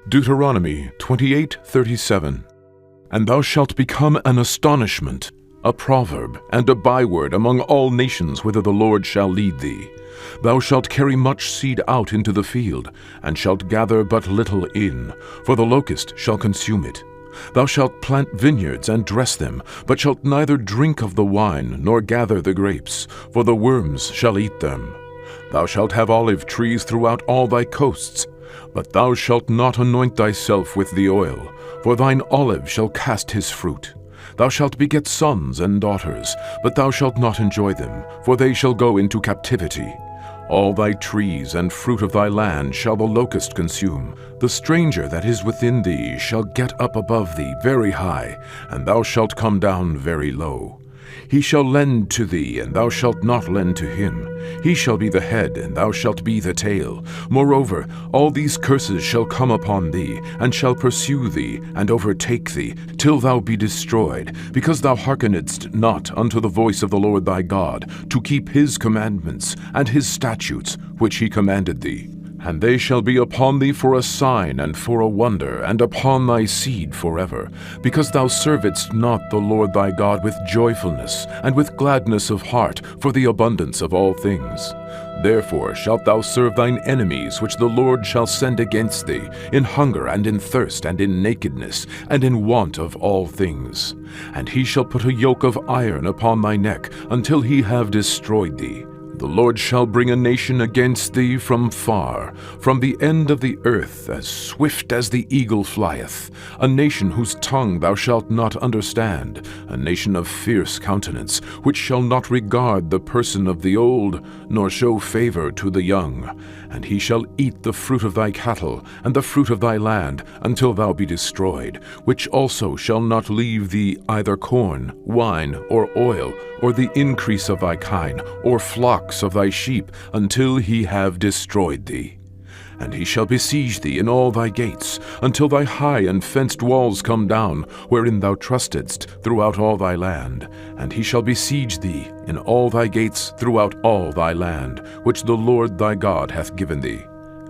Deuteronomy 28:37. And thou shalt become an astonishment, a proverb, and a byword among all nations whither the Lord shall lead thee. Thou shalt carry much seed out into the field, and shalt gather but little in, for the locust shall consume it. Thou shalt plant vineyards and dress them, but shalt neither drink of the wine, nor gather the grapes, for the worms shall eat them. Thou shalt have olive trees throughout all thy coasts, but thou shalt not anoint thyself with the oil, for thine olive shall cast his fruit. Thou shalt beget sons and daughters, but thou shalt not enjoy them, for they shall go into captivity. All thy trees and fruit of thy land shall the locust consume. The stranger that is within thee shall get up above thee very high, and thou shalt come down very low. He shall lend to thee, and thou shalt not lend to him. He shall be the head, and thou shalt be the tail. Moreover, all these curses shall come upon thee, and shall pursue thee, and overtake thee, till thou be destroyed, because thou hearkenedst not unto the voice of the Lord thy God, to keep his commandments and his statutes, which he commanded thee. And they shall be upon thee for a sign and for a wonder, and upon thy seed forever, because thou servedst not the Lord thy God with joyfulness and with gladness of heart for the abundance of all things. Therefore shalt thou serve thine enemies which the Lord shall send against thee, in hunger and in thirst and in nakedness and in want of all things. And he shall put a yoke of iron upon thy neck until he have destroyed thee. The Lord shall bring a nation against thee from far, from the end of the earth, as swift as the eagle flieth, a nation whose tongue thou shalt not understand, a nation of fierce countenance, which shall not regard the person of the old, nor show favor to the young. And he shall eat the fruit of thy cattle, and the fruit of thy land, until thou be destroyed, which also shall not leave thee either corn, wine, or oil, or the increase of thy kine, or flocks of thy sheep, until he have destroyed thee. And he shall besiege thee in all thy gates, until thy high and fenced walls come down, wherein thou trustedst, throughout all thy land. And he shall besiege thee in all thy gates throughout all thy land, which the Lord thy God hath given thee.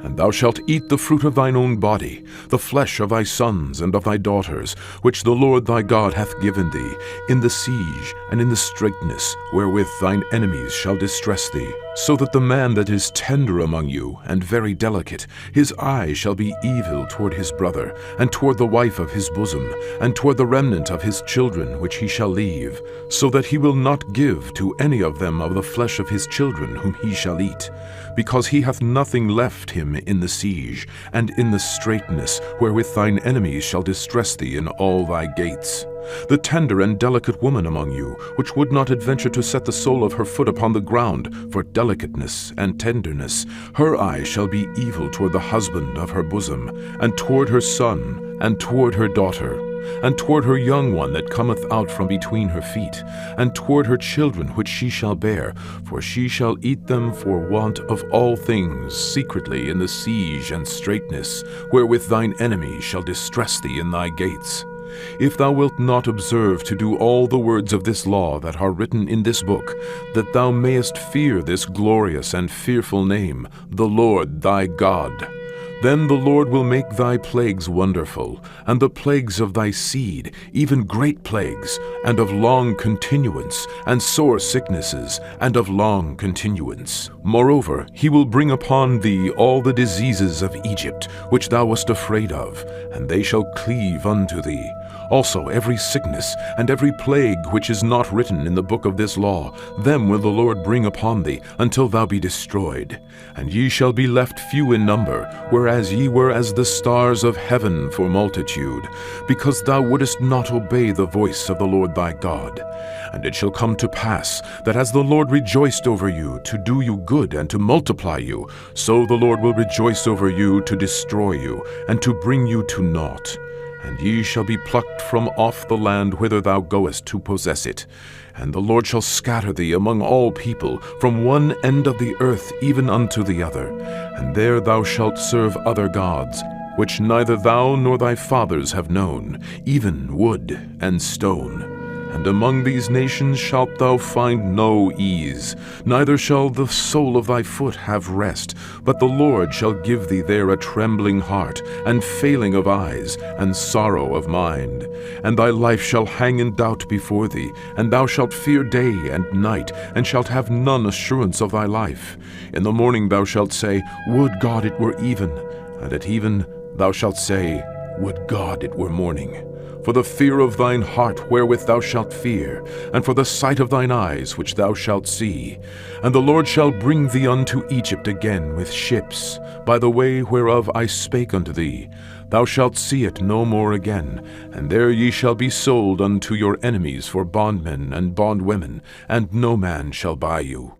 And thou shalt eat the fruit of thine own body, the flesh of thy sons and of thy daughters, which the Lord thy God hath given thee, in the siege and in the straitness wherewith thine enemies shall distress thee. So that the man that is tender among you, and very delicate, his eye shall be evil toward his brother, and toward the wife of his bosom, and toward the remnant of his children which he shall leave, so that he will not give to any of them of the flesh of his children whom he shall eat, because he hath nothing left him in the siege, and in the straitness wherewith thine enemies shall distress thee in all thy gates. The tender and delicate woman among you, which would not adventure to set the sole of her foot upon the ground, for delicateness and tenderness, her eye shall be evil toward the husband of her bosom, and toward her son, and toward her daughter, and toward her young one that cometh out from between her feet, and toward her children which she shall bear, for she shall eat them for want of all things secretly in the siege and straitness, wherewith thine enemies shall distress thee in thy gates. If thou wilt not observe to do all the words of this law that are written in this book, that thou mayest fear this glorious and fearful name, the Lord thy God, then the Lord will make thy plagues wonderful, and the plagues of thy seed, even great plagues, and of long continuance, and sore sicknesses, and of long continuance. Moreover, he will bring upon thee all the diseases of Egypt, which thou wast afraid of, and they shall cleave unto thee. Also every sickness and every plague which is not written in the book of this law, them will the Lord bring upon thee, until thou be destroyed. And ye shall be left few in number, whereas ye were as the stars of heaven for multitude, because thou wouldest not obey the voice of the Lord thy God. And it shall come to pass, that as the Lord rejoiced over you to do you good and to multiply you, so the Lord will rejoice over you to destroy you, and to bring you to naught. And ye shall be plucked from off the land whither thou goest to possess it. And the Lord shall scatter thee among all people, from one end of the earth even unto the other. And there thou shalt serve other gods, which neither thou nor thy fathers have known, even wood and stone. And among these nations shalt thou find no ease, neither shall the sole of thy foot have rest, but the Lord shall give thee there a trembling heart, and failing of eyes, and sorrow of mind. And thy life shall hang in doubt before thee, and thou shalt fear day and night, and shalt have none assurance of thy life. In the morning thou shalt say, Would God it were even! And at even thou shalt say, Would God it were morning! For the fear of thine heart wherewith thou shalt fear, and for the sight of thine eyes which thou shalt see. And the Lord shall bring thee unto Egypt again with ships, by the way whereof I spake unto thee. Thou shalt see it no more again, and there ye shall be sold unto your enemies for bondmen and bondwomen, and no man shall buy you.